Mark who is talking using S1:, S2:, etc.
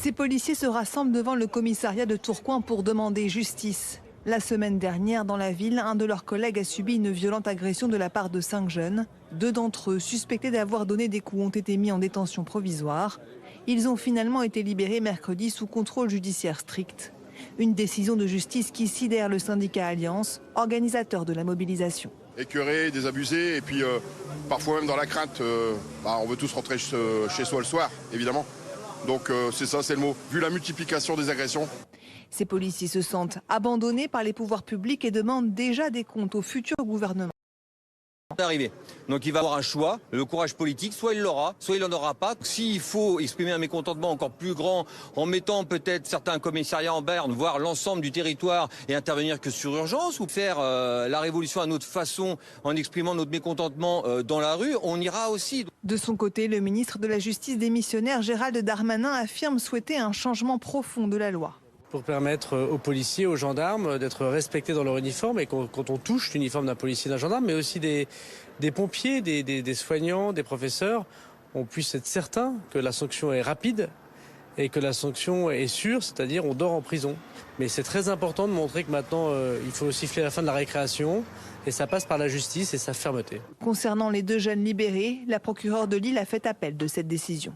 S1: Ces policiers se rassemblent devant le commissariat de Tourcoing pour demander justice. La semaine dernière, dans la ville, un de leurs collègues a subi une violente agression de la part de 5 jeunes. 2 d'entre eux, suspectés d'avoir donné des coups, ont été mis en détention provisoire. Ils ont finalement été libérés mercredi sous contrôle judiciaire strict. Une décision de justice qui sidère le syndicat Alliance, organisateur de la mobilisation.
S2: Écœurés, désabusés et puis parfois même dans la crainte. On veut tous rentrer chez soi le soir, évidemment. Donc c'est ça, c'est le mot. Vu la multiplication des agressions.
S1: Ces policiers se sentent abandonnés par les pouvoirs publics et demandent déjà des comptes au futur gouvernement.
S3: Arrivé. Donc il va avoir un choix, le courage politique, soit il l'aura, soit il n'en aura pas. S'il faut exprimer un mécontentement encore plus grand en mettant peut-être certains commissariats en berne, voire l'ensemble du territoire et intervenir que sur urgence, ou faire la révolution à notre façon en exprimant notre mécontentement dans la rue, on ira aussi.
S1: De son côté, le ministre de la Justice démissionnaire Gérald Darmanin affirme souhaiter un changement profond de la loi.
S4: Pour permettre aux policiers, aux gendarmes d'être respectés dans leur uniforme et quand on touche l'uniforme d'un policier, d'un gendarme, mais aussi des pompiers, des soignants, des professeurs, on puisse être certain que la sanction est rapide et que la sanction est sûre, c'est-à-dire on dort en prison. Mais c'est très important de montrer que maintenant il faut siffler la fin de la récréation et ça passe par la justice et sa fermeté.
S1: Concernant les 2 jeunes libérés, la procureure de Lille a fait appel de cette décision.